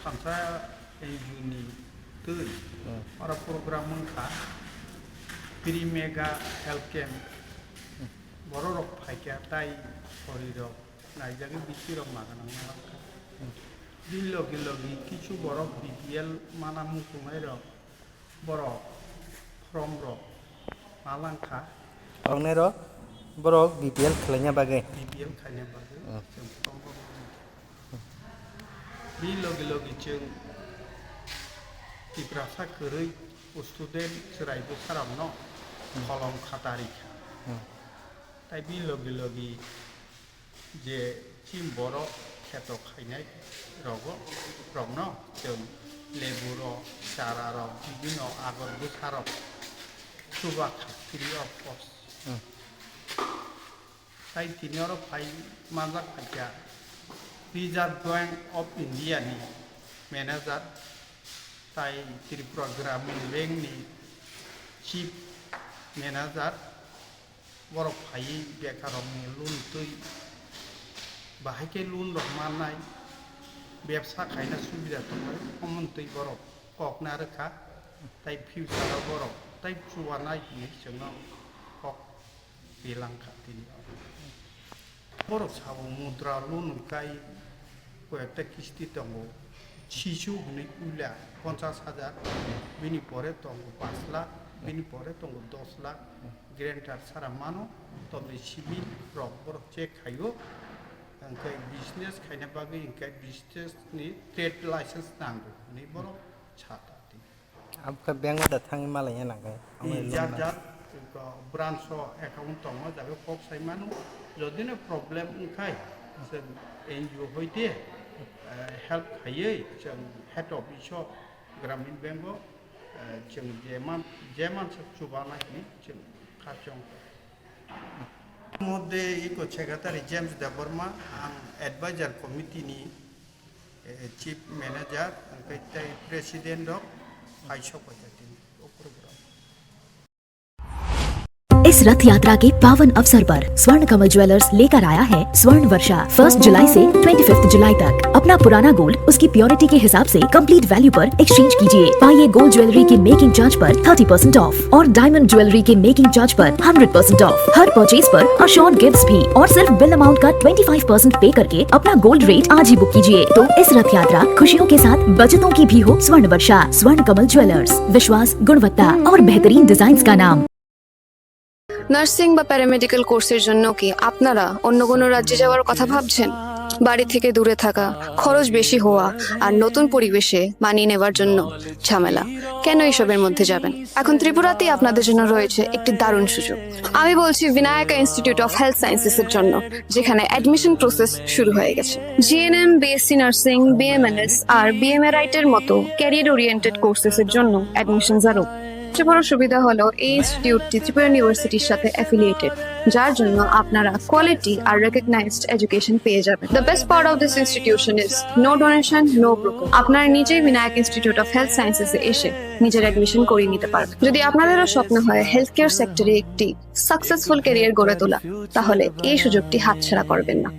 खानसा एजुनि तै और प्रोग्राम मंखा प्री मेगा हेल्थ कैम्प बर' रक फाइका ताई शरीर नायजागे बिसि रक मागानां मालांखा लगे लगे किछु बर' बिपिएल माना मुकुनाय रक बर' फ्रम रक मालांखा अंगने रो borok BPL khalanya bagai BPL khalanya bagai जों फ्रम रक बि लगे लगे जों तिग्रासा खोरै स्टुडेन्ट सोरायबो सारामनो कलम खातारिखा ताई बि लगे लगे जे चिम बर' खेत खायनाय रगनो जों लेबु रक चारा रक बिभिन्न आगर गोसा रक सुबाखा फ्री अफ कस्ट ताई तिनि और फाइ माजाक फाइका रिजार्व बैंक अफ इंडिया नि मैनेजर ताई त्रिपुरा ग्रामीण बैंक नि चीफ मैनेजर बर' फाइ बेकार लुन तै बाहायके लुन रमानाय व्यवसा खायना सुबिदा दंबाय कमनतै बर' ककना रोखा ताई फिउचाराव बर' ताई फुवानाय जोंनाव कक बेलांखा दिनै बर' साबो मुद्रा लुन गाय कयेकटा किस्ति दङ शिशु हनै उला 50,000 बिनि परे दङ 5 लाख बिनि परे दङ 10 लाख ग्रेन्टार सारा मानो तबे सिबिल रक बर' चेक खायो ओंखाय बिजनेस खायना बागै ओंखाय बिजनेसनि ट्रेड लाइसेंस नांगौ नै बर' छाता आपका बैंक में दथांग मालाया नांगै जार जार ब्रांच एकाउंट दङ जाबे कक साइमानो जदिनो प्रब्लेम ओंखाय जों एनजिअ होइदे हेल्प खायै जों हेड अफिस ग्रामीण बैंक जों जे मानसि सुबानाय जों खाथियाव मध्य इको सेक्रेटारि जेम्स देबरमा आं एडवाइजर कमिटिनि चीफ मैनेजर ओमफ्राय प्रेसिडेंट अफ आइसक इस रथ यात्रा के पावन अवसर पर स्वर्ण कमल ज्वेलर्स लेकर आया है स्वर्ण वर्षा 1 जुलाई से 25 जुलाई तक। अपना पुराना गोल्ड उसकी प्योरिटी के हिसाब से कंप्लीट वैल्यू पर एक्सचेंज कीजिए। पाइए गोल्ड ज्वेलरी के मेकिंग चार्ज पर 30% ऑफ और डायमंड ज्वेलरी के मेकिंग चार्ज पर 100% ऑफ। हर परचेज पर अशोर्ड गिफ्ट्स भी और सिर्फ बिल अमाउंट का 25% पे करके अपना गोल्ड रेट आज ही बुक कीजिए। तो इस रथ यात्रा खुशियों के साथ बचतों की भी हो। स्वर्ण वर्षा स्वर्ण कमल ज्वेलर्स, विश्वास, गुणवत्ता और बेहतरीन डिजाइन का नाम। নার্সিং বা প্যারামেডিক্যাল কোর্সের জন্য কি আপনারা অন্য কোনো রাজ্যে যাওয়ার কথা ভাবছেন? বাড়ি থেকে দূরে থাকা, খরচ বেশি হওয়া আর নতুন পরিবেশে মানিয়ে নেওয়ার জন্য ঝামেলা, কেন এসবের মধ্যে যাবেন? এখন ত্রিপুরাতেই আপনাদের জন্য রয়েছে একটি দারুণ সুযোগ। আমি বলছি বিনায়কা ইনস্টিটিউট অফ হেলথ সায়েন্সেসের জন্য, যেখানে অ্যাডমিশন প্রসেস শুরু হয়ে গেছে। জিএনএম, বিএসসি নার্সিং, বিএমএনএস আর বিএমএরাইট এর মতো ক্যারিয়ার ওরিয়েন্টেড কোর্সেসের জন্য অ্যাডমিশনস আরও সবচেয়ে বড় সুবিধা হলো এই ইনস্টিটিউটটি ত্রিপুরা ইউনিভার্সিটির সাথে অ্যাফিলিয়েটেড, যার জন্য আপনারা কোয়ালিটি আর রেকগনাইজড এডুকেশন পেয়ে যাবেন। The best part of this institution is no donation, no broker. আপনারা নিজেই বিনায়ক ইনস্টিটিউট অফ হেলথ সায়েন্সেসে এসে নিজের অ্যাডমিশন করিয়ে নিতে পারবেন। যদি আপনাদেরও স্বপ্ন হয় হেলথ কেয়ার সেক্টরে একটি সাকসেসফুল ক্যারিয়ার গড়ে তোলা, তাহলে এই সুযোগটি হাতছাড়া করবেন না।